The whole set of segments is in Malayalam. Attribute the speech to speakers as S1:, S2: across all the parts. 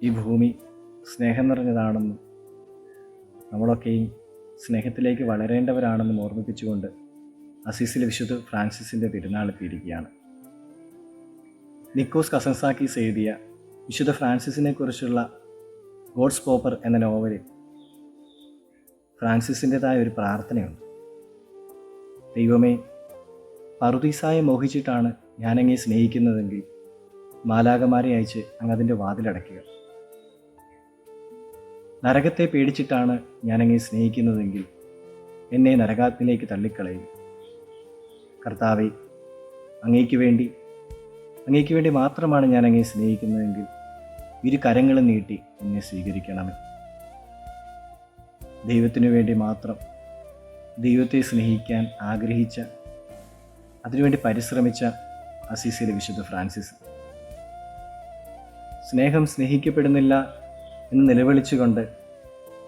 S1: ഈ ഭൂമി സ്നേഹം നിറഞ്ഞതാണെന്നും നമ്മളൊക്കെയും സ്നേഹത്തിലേക്ക് വളരേണ്ടവരാണെന്നും ഓർമ്മിപ്പിച്ചുകൊണ്ട് അസീസിലെ വിശുദ്ധ ഫ്രാൻസിസിൻ്റെ തിരുനാൾ എത്തിയിരിക്കുകയാണ്. നിക്കോസ് കസൻസാക്കീസ് എഴുതിയ വിശുദ്ധ ഫ്രാൻസിസിനെ കുറിച്ചുള്ള ഗോഡ്സ് പോപ്പർ എന്ന നോവലിൽ ഫ്രാൻസിസിൻ്റെതായ ഒരു പ്രാർത്ഥനയുണ്ട്. ദൈവമേ, പറുദീസായെ മോഹിച്ചിട്ടാണ് ഞാനങ്ങേ സ്നേഹിക്കുന്നതെങ്കിൽ മാലാകമാരെ അയച്ച് അങ്ങതിൻ്റെ വാതിലടയ്ക്കുക. നരകത്തെ പേടിച്ചിട്ടാണ് ഞാനങ്ങേ സ്നേഹിക്കുന്നതെങ്കിൽ എന്നെ നരകാഗ്നിയിലേക്ക് തള്ളിക്കളയുക. കർത്താവേ, അങ്ങേക്ക് വേണ്ടി മാത്രമാണ് ഞാനങ്ങേ സ്നേഹിക്കുന്നതെങ്കിൽ ഇരു കരങ്ങളും നീട്ടി എന്നെ സ്വീകരിക്കണമേ. ദൈവത്തിനു വേണ്ടി മാത്രം ദൈവത്തെ സ്നേഹിക്കാൻ ആഗ്രഹിച്ച, അതിനുവേണ്ടി പരിശ്രമിച്ച അസീസിലെ വിശുദ്ധ ഫ്രാൻസിസ്. സ്നേഹം സ്നേഹിക്കപ്പെടുന്നില്ല എന്ന് നിലവിളിച്ചുകൊണ്ട്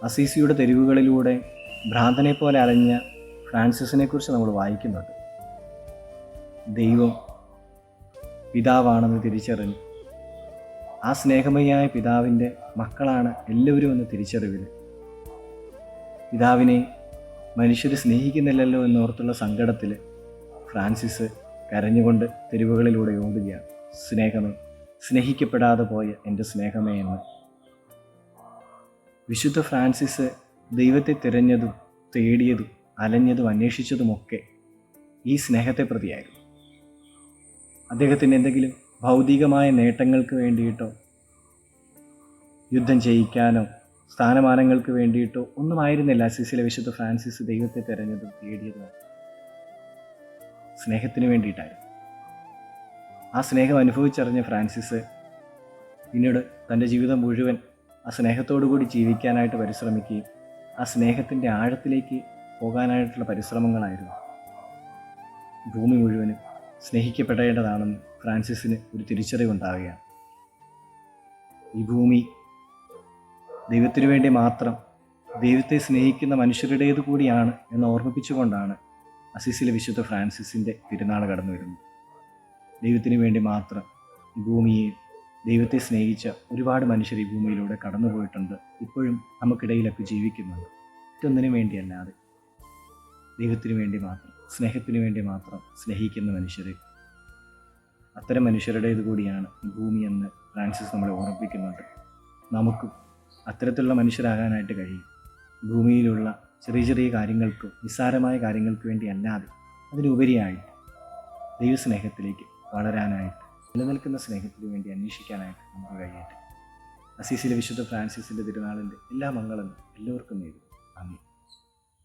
S1: അസീസിയുടെ തെരുവുകളിലൂടെ ഭ്രാന്തനെ പോലെ അലഞ്ഞ ഫ്രാൻസിസിനെക്കുറിച്ച് നമ്മൾ വായിക്കുന്നുണ്ട്. ദൈവം പിതാവാണെന്ന് തിരിച്ചറിഞ്ഞ് ആ സ്നേഹമയായ പിതാവിൻ്റെ മക്കളാണ് എല്ലാവരും എന്ന തിരിച്ചറിവിൽ പിതാവിനെ മനുഷ്യർ സ്നേഹിക്കുന്നില്ലല്ലോ എന്നോർത്തുള്ള സങ്കടത്തിൽ ഫ്രാൻസിസ് കരഞ്ഞുകൊണ്ട് തെരുവുകളിലൂടെ ഓടുകയാണ്. സ്നേഹമേ, സ്നേഹിക്കപ്പെടാതെ പോയ എൻ്റെ സ്നേഹമേ എന്ന്. വിശുദ്ധ ഫ്രാൻസിസ് ദൈവത്തെ തിരഞ്ഞതും തേടിയതും അലഞ്ഞതും അന്വേഷിച്ചതുമൊക്കെ ഈ സ്നേഹത്തെ പ്രതിയായിരുന്നു. അദ്ദേഹത്തിന് എന്തെങ്കിലും ഭൗതികമായ നേട്ടങ്ങൾക്ക് വേണ്ടിയിട്ടോ യുദ്ധം ചെയ്യിക്കാനോ സ്ഥാനമാനങ്ങൾക്ക് വേണ്ടിയിട്ടോ ഒന്നുമായിരുന്നില്ല അസീസിലെ വിശുദ്ധ ഫ്രാൻസിസ് ദൈവത്തെ തിരഞ്ഞതും തേടിയതും. സ്നേഹത്തിന് വേണ്ടിയിട്ടായിരുന്നു. ആ സ്നേഹം അനുഭവിച്ചറിഞ്ഞ ഫ്രാൻസിസ് പിന്നീട് തൻ്റെ ജീവിതം മുഴുവൻ ആ സ്നേഹത്തോടു കൂടി ജീവിക്കാനായിട്ട് പരിശ്രമിക്കുകയും ആ സ്നേഹത്തിൻ്റെ ആഴത്തിലേക്ക് പോകാനായിട്ടുള്ള പരിശ്രമങ്ങളായിരുന്നു. ഭൂമി മുഴുവനും സ്നേഹിക്കപ്പെടേണ്ടതാണെന്ന് ഫ്രാൻസിസിന് ഒരു തിരിച്ചറിവുണ്ടാവുകയാണ്. ഈ ഭൂമി ദൈവത്തിനു വേണ്ടി മാത്രം ദൈവത്തെ സ്നേഹിക്കുന്ന മനുഷ്യരുടേതു കൂടിയാണ് എന്ന് ഓർമ്മിപ്പിച്ചുകൊണ്ടാണ് അസീസിലെ വിശുദ്ധ ഫ്രാൻസിസിൻ്റെ തിരുനാൾ കടന്നു വരുന്നത്. ദൈവത്തിനു വേണ്ടി മാത്രം ഈ ഭൂമിയെ ദൈവത്തെ സ്നേഹിച്ച ഒരുപാട് മനുഷ്യർ ഈ ഭൂമിയിലൂടെ കടന്നു പോയിട്ടുണ്ട്. ഇപ്പോഴും നമുക്കിടയിലൊക്കെ ജീവിക്കുന്നുണ്ട്. മറ്റൊന്നിനു വേണ്ടിയല്ലാതെ ദൈവത്തിനു വേണ്ടി മാത്രം, സ്നേഹത്തിനു വേണ്ടി മാത്രം സ്നേഹിക്കുന്ന മനുഷ്യർ, അത്തരം മനുഷ്യരുടേത് കൂടിയാണ് ഈ ഭൂമി എന്ന് ഫ്രാൻസിസ് നമ്മളെ ഓർമ്മിപ്പിക്കുന്നുണ്ട്. നമുക്കും അത്തരത്തിലുള്ള മനുഷ്യരാകാനായിട്ട് കഴിയും. ഭൂമിയിലുള്ള ചെറിയ ചെറിയ കാര്യങ്ങൾക്ക്, നിസ്സാരമായ കാര്യങ്ങൾക്ക് വേണ്ടി അല്ലാതെ അതിനുപരിയായിട്ട് ദൈവസ്നേഹത്തിലേക്ക് വളരാനായിട്ട്, നിലനിൽക്കുന്ന സ്നേഹത്തിന് വേണ്ടി അന്വേഷിക്കാനായിട്ട് നമുക്ക് കഴിയട്ടെ. അസീസിലെ വിശുദ്ധ ഫ്രാൻസിസിൻ്റെ തിരുനാളിൻ്റെ എല്ലാ മംഗളങ്ങളും എല്ലാവർക്കും നേരുന്നു. നന്ദി.